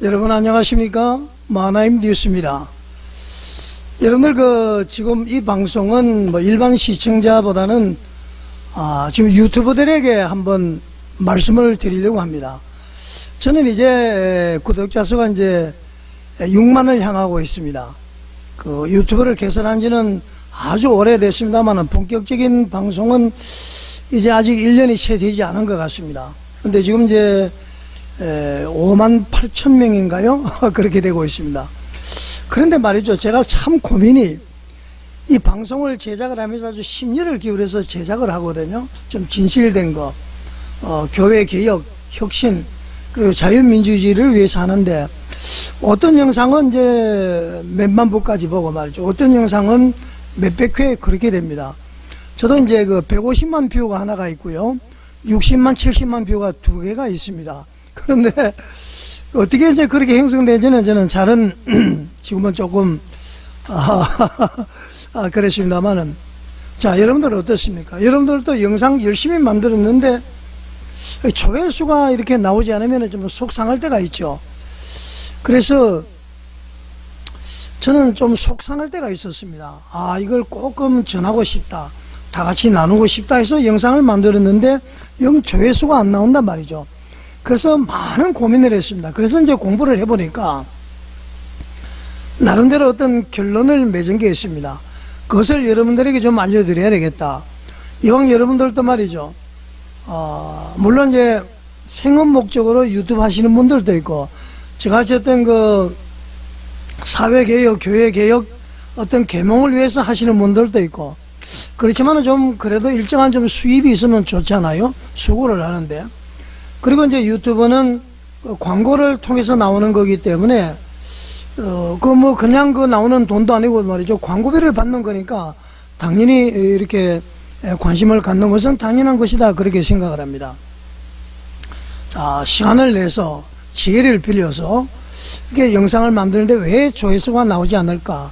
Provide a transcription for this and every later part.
여러분 안녕하십니까? 마나임 뉴스입니다. 여러분들 지금 이 방송은 일반 시청자보다는 지금 유튜버들에게 한번 말씀을 드리려고 합니다. 저는 이제 구독자 수가 이제 6만을 향하고 있습니다. 유튜브를 개설한 지는 아주 오래됐습니다만 본격적인 방송은 이제 아직 1년이 채 되지 않은 것 같습니다. 근데 지금 이제 5만 8천 명인가요? 그렇게 되고 있습니다. 그런데 말이죠. 제가 참 고민이 이 방송을 제작을 하면서 아주 심려를 기울여서 제작을 하거든요. 좀 진실된 거, 교회 개혁, 혁신, 그 자유민주주의를 위해서 하는데 어떤 영상은 이제 몇만 부까지 보고 말이죠. 어떤 영상은 몇백 회 그렇게 됩니다. 저도 이제 150만 뷰가 하나가 있고요. 60만, 70만 뷰가 두 개가 있습니다. 그런데 어떻게 이제 그렇게 형성되지는 저는 잘은 지금은 조금 그랬습니다만은, 자, 여러분들 어떻습니까? 여러분들도 영상 열심히 만들었는데 조회수가 이렇게 나오지 않으면 좀 속상할 때가 있죠. 그래서 저는 좀 속상할 때가 있었습니다. 이걸 조금 전하고 싶다, 다 같이 나누고 싶다 해서 영상을 만들었는데 영 조회수가 안 나온단 말이죠. 그래서 많은 고민을 했습니다. 그래서 이제 공부를 해보니까 나름대로 어떤 결론을 맺은 게 있습니다. 그것을 여러분들에게 좀 알려드려야 되겠다. 이왕 여러분들도 말이죠. 물론 이제 생업 목적으로 유튜브 하시는 분들도 있고, 제가 어쨌든 사회개혁, 교회개혁, 어떤 계몽을 위해서 하시는 분들도 있고, 그렇지만 좀 그래도 일정한 좀 수입이 있으면 좋잖아요. 수고를 하는데. 그리고 이제 유튜브는 광고를 통해서 나오는 거기 때문에, 그냥 나오는 돈도 아니고 말이죠. 광고비를 받는 거니까 당연히 이렇게 관심을 갖는 것은 당연한 것이다. 그렇게 생각을 합니다. 자, 시간을 내서 지혜를 빌려서 이렇게 영상을 만드는데 왜 조회수가 나오지 않을까?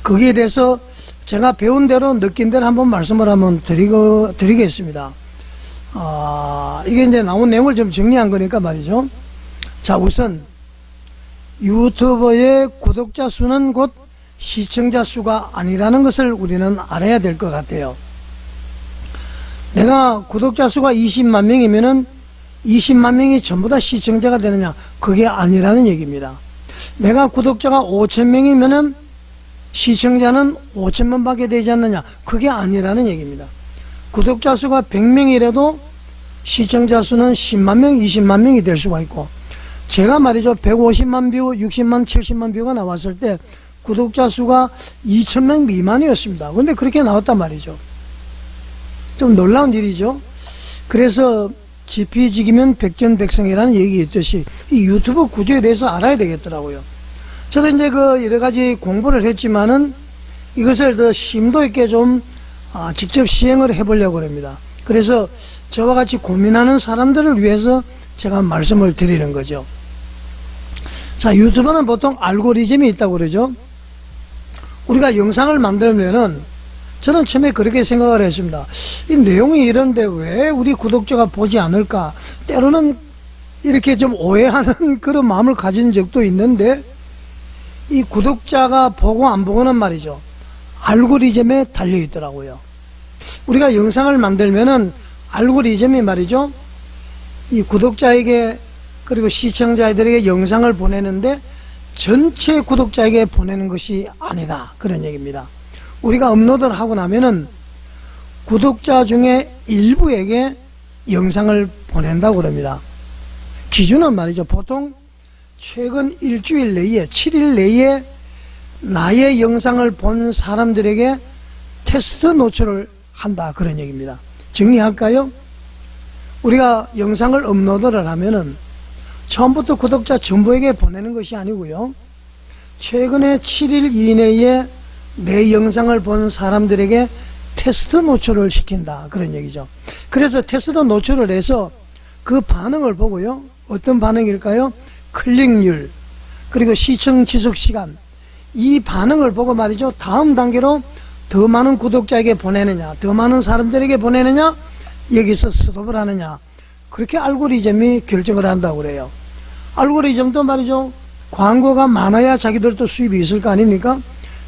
거기에 대해서 제가 배운 대로 느낀 대로 한번 말씀을 한번 드리겠습니다. 이게 이제 나온 내용을 좀 정리한 거니까 말이죠. 자, 우선 유튜버의 구독자 수는 곧 시청자 수가 아니라는 것을 우리는 알아야 될 것 같아요. 내가 구독자 수가 20만 명이면은 20만 명이 전부 다 시청자가 되느냐? 그게 아니라는 얘기입니다. 내가 구독자가 5천 명이면은 시청자는 5천만 밖에 되지 않느냐? 그게 아니라는 얘기입니다. 구독자 수가 100명이라도 시청자 수는 10만 명, 20만 명이 될 수가 있고, 제가 말이죠. 150만 뷰, 60만, 70만 뷰가 나왔을 때 구독자 수가 2,000명 미만이었습니다. 근데 그렇게 나왔단 말이죠. 좀 놀라운 일이죠. 그래서 지피지기면 백전백승이라는 얘기 있듯이 이 유튜브 구조에 대해서 알아야 되겠더라고요. 저도 이제 여러 가지 공부를 했지만은 이것을 더 심도 있게 좀 직접 시행을 해보려고 합니다. 그래서 저와 같이 고민하는 사람들을 위해서 제가 말씀을 드리는 거죠. 자, 유튜브는 보통 알고리즘이 있다고 그러죠. 우리가 영상을 만들면은 저는 처음에 그렇게 생각을 했습니다. 이 내용이 이런데 왜 우리 구독자가 보지 않을까? 때로는 이렇게 좀 오해하는 그런 마음을 가진 적도 있는데, 이 구독자가 보고 안 보고는 말이죠. 알고리즘에 달려 있더라고요. 우리가 영상을 만들면은 알고리즘이 말이죠. 이 구독자에게 그리고 시청자들에게 영상을 보내는데 전체 구독자에게 보내는 것이 아니다. 그런 얘기입니다. 우리가 업로드를 하고 나면은 구독자 중에 일부에게 영상을 보낸다고 그럽니다. 기준은 말이죠. 보통 최근 일주일 내에, 7일 내에 나의 영상을 본 사람들에게 테스트 노출을 한다. 그런 얘기입니다. 정리할까요? 우리가 영상을 업로드를 하면은 처음부터 구독자 전부에게 보내는 것이 아니고요. 최근에 7일 이내에 내 영상을 본 사람들에게 테스트 노출을 시킨다. 그런 얘기죠. 그래서 테스트 노출을 해서 그 반응을 보고요. 어떤 반응일까요? 클릭률, 그리고 시청 지속 시간, 이 반응을 보고 말이죠. 다음 단계로 더 많은 구독자에게 보내느냐, 더 많은 사람들에게 보내느냐, 여기서 스톱을 하느냐, 그렇게 알고리즘이 결정을 한다고 그래요. 알고리즘도 말이죠. 광고가 많아야 자기들도 수입이 있을 거 아닙니까?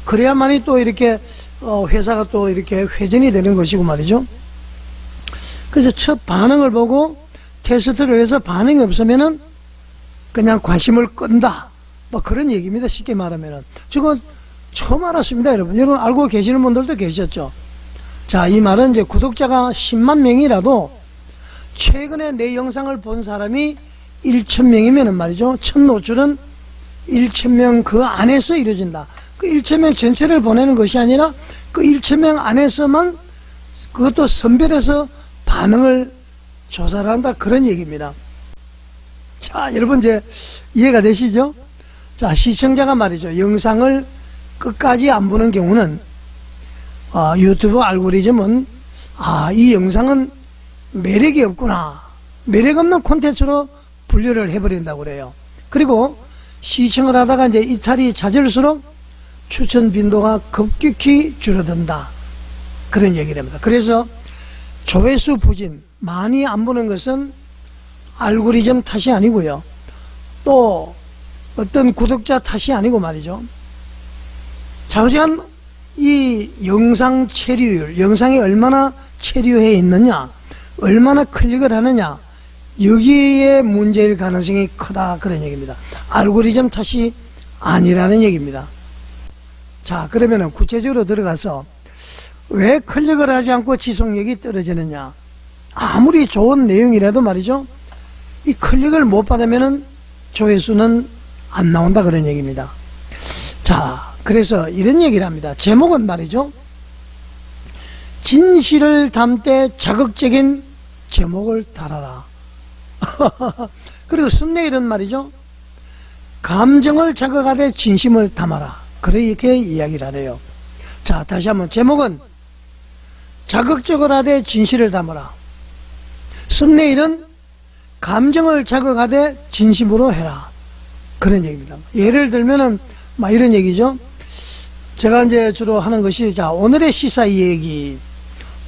그래야만이 또 이렇게 회사가 또 이렇게 회전이 되는 것이고 말이죠. 그래서 첫 반응을 보고 테스트를 해서 반응이 없으면은 그냥 관심을 끈다. 뭐 그런 얘기입니다. 쉽게 말하면은. 저거 처음 알았습니다, 여러분. 여러분 알고 계시는 분들도 계셨죠? 자, 이 말은 이제 구독자가 10만 명이라도 최근에 내 영상을 본 사람이 1,000명이면은 말이죠. 첫 노출은 1,000명 그 안에서 이루어진다. 그 1,000명 전체를 보내는 것이 아니라 그 1,000명 안에서만 그것도 선별해서 반응을 조사를 한다. 그런 얘기입니다. 자, 여러분 이제 이해가 되시죠? 자, 시청자가 말이죠. 영상을 끝까지 안 보는 경우는 유튜브 알고리즘은 이 영상은 매력이 없구나. 매력 없는 콘텐츠로 분류를 해버린다고 그래요. 그리고 시청을 하다가 이제 이탈이 잦을수록 추천 빈도가 급격히 줄어든다. 그런 얘기를 합니다. 그래서 조회수 부진, 많이 안 보는 것은 알고리즘 탓이 아니고요. 또 어떤 구독자 탓이 아니고 말이죠. 자세한 이 영상 체류율, 영상이 얼마나 체류해 있느냐, 얼마나 클릭을 하느냐, 여기에 문제일 가능성이 크다. 그런 얘기입니다. 알고리즘 탓이 아니라는 얘기입니다. 자, 그러면은 구체적으로 들어가서 왜 클릭을 하지 않고 지속력이 떨어지느냐. 아무리 좋은 내용이라도 말이죠. 이 클릭을 못 받으면은 조회수는 안 나온다. 그런 얘기입니다. 자, 그래서 이런 얘기를 합니다. 제목은 말이죠. 진실을 담되 자극적인 제목을 달아라. 그리고 썸네일은 말이죠. 감정을 자극하되 진심을 담아라. 그렇게 이야기를 하네요. 자, 다시 한번 제목은 자극적으로 하되 진실을 담아라. 썸네일은 감정을 자극하되 진심으로 해라. 그런 얘기입니다. 예를 들면은 막 이런 얘기죠. 제가 이제 주로 하는 것이 자, 오늘의 시사 이야기,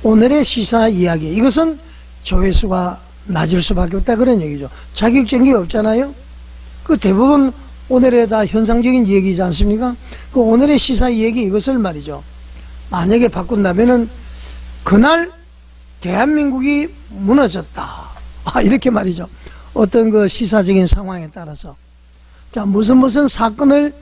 오늘의 시사 이야기. 이것은 조회수가 낮을 수밖에 없다. 그런 얘기죠. 자격적인 게 없잖아요. 그 대부분 오늘의 다 현상적인 얘기이지 않습니까? 그 오늘의 시사 이야기 이것을 말이죠. 만약에 바꾼다면은 그날 대한민국이 무너졌다. 이렇게 말이죠. 어떤 그 시사적인 상황에 따라서. 자, 무슨 사건을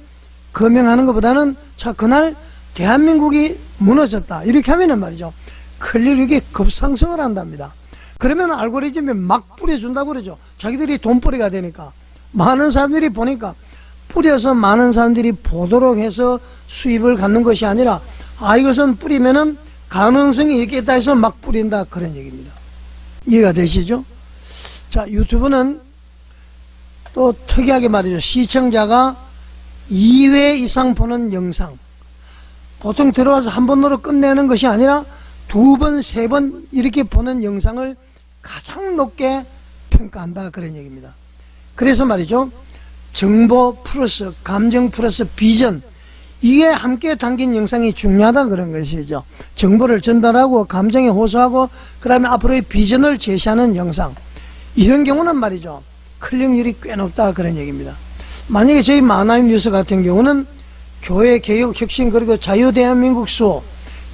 거명하는 것보다는 자, 그날 대한민국이 무너졌다. 이렇게 하면은 말이죠. 클릭이 급상승을 한답니다. 그러면 알고리즘이 막 뿌려준다고 그러죠. 자기들이 돈벌이가 되니까. 많은 사람들이 보니까 뿌려서 많은 사람들이 보도록 해서 수입을 갖는 것이 아니라 이것은 뿌리면은 가능성이 있겠다 해서 막 뿌린다. 그런 얘기입니다. 이해가 되시죠? 자, 유튜브는 또 특이하게 말이죠. 시청자가 2회 이상 보는 영상. 보통 들어와서 한 번으로 끝내는 것이 아니라 2번, 3번 이렇게 보는 영상을 가장 높게 평가한다. 그런 얘기입니다. 그래서 말이죠. 정보 플러스 감정 플러스 비전, 이게 함께 담긴 영상이 중요하다. 그런 것이죠. 정보를 전달하고 감정에 호소하고 그 다음에 앞으로의 비전을 제시하는 영상, 이런 경우는 말이죠. 클릭률이 꽤 높다. 그런 얘기입니다. 만약에 저희 마나임 뉴스 같은 경우는 교회 개혁 혁신 그리고 자유 대한민국 수호,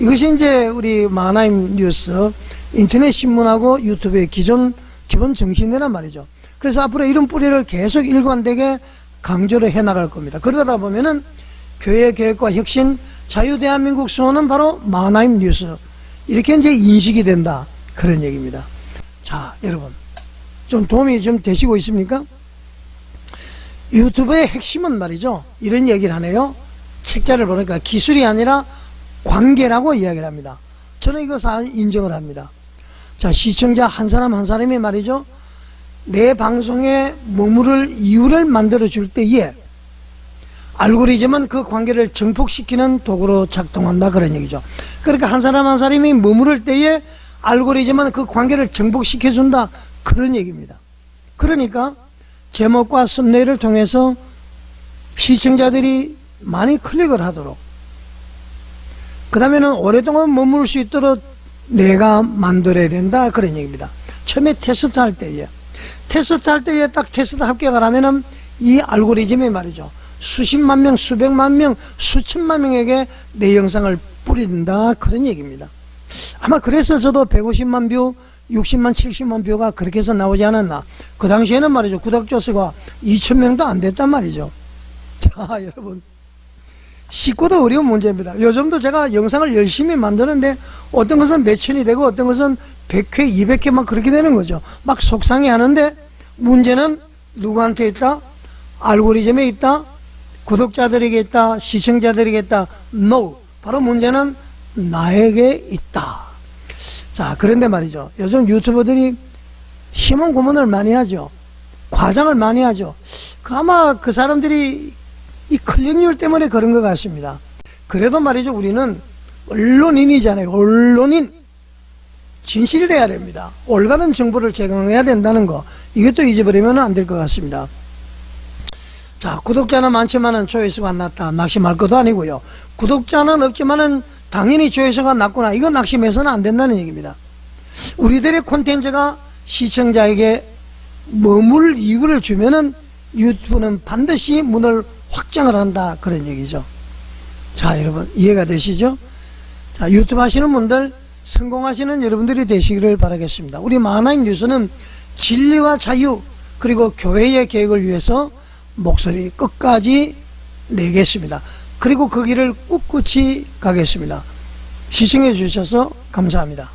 이것이 이제 우리 마나임 뉴스 인터넷 신문하고 유튜브의 기본 정신이란 말이죠. 그래서 앞으로 이런 뿌리를 계속 일관되게 강조를 해 나갈 겁니다. 그러다 보면은 교회 개혁과 혁신, 자유 대한민국 수호는 바로 마나임 뉴스, 이렇게 이제 인식이 된다. 그런 얘기입니다. 자, 여러분 좀 도움이 좀 되시고 있습니까? 유튜브의 핵심은 말이죠. 이런 얘기를 하네요. 책자를 보니까 기술이 아니라 관계라고 이야기를 합니다. 저는 이것을 인정을 합니다. 자, 시청자 한 사람 한 사람이 말이죠. 내 방송에 머무를 이유를 만들어 줄 때에 알고리즘은 그 관계를 증폭시키는 도구로 작동한다. 그런 얘기죠. 그러니까 한 사람 한 사람이 머무를 때에 알고리즘은 그 관계를 증폭시켜 준다. 그런 얘기입니다. 그러니까 제목과 썸네일을 통해서 시청자들이 많이 클릭을 하도록, 그 다음에는 오랫동안 머물 수 있도록 내가 만들어야 된다. 그런 얘기입니다. 처음에 테스트 할 때에 딱 테스트 합격을 하면은 이 알고리즘이 말이죠. 수십만 명, 수백만 명, 수천만 명에게 내 영상을 뿌린다. 그런 얘기입니다. 아마 그래서 저도 150만 뷰, 60만, 70만 뷰가 그렇게 해서 나오지 않았나. 그 당시에는 말이죠. 구독자 수가 2,000명도 안 됐단 말이죠. 자, 여러분. 쉽고도 어려운 문제입니다. 요즘도 제가 영상을 열심히 만드는데 어떤 것은 몇천이 되고 어떤 것은 100회, 200회 막 그렇게 되는 거죠. 막 속상해 하는데 문제는 누구한테 있다? 알고리즘에 있다? 구독자들에게 있다? 시청자들에게 있다? No. 바로 문제는 나에게 있다. 자, 그런데 말이죠. 요즘 유튜버들이 희망 고문을 많이 하죠. 과장을 많이 하죠. 아마 그 사람들이 이 클릭률 때문에 그런 것 같습니다. 그래도 말이죠. 우리는 언론인이잖아요. 언론인. 진실이 돼야 됩니다. 올바른 정보를 제공해야 된다는 거. 이것도 잊어버리면 안 될 것 같습니다. 자, 구독자는 많지만은 조회수가 안 났다. 낙심할 것도 아니고요. 구독자는 없지만은 당연히 조회수가 낮구나. 이건 낙심해서는 안 된다는 얘기입니다. 우리들의 콘텐츠가 시청자에게 머물 이유를 주면은 유튜브는 반드시 문을 확장을 한다. 그런 얘기죠. 자, 여러분 이해가 되시죠? 자, 유튜브 하시는 분들 성공하시는 여러분들이 되시기를 바라겠습니다. 우리 마하나임 뉴스는 진리와 자유 그리고 교회의 계획을 위해서 목소리 끝까지 내겠습니다. 그리고 그 길을 꿋꿋이 가겠습니다. 시청해 주셔서 감사합니다.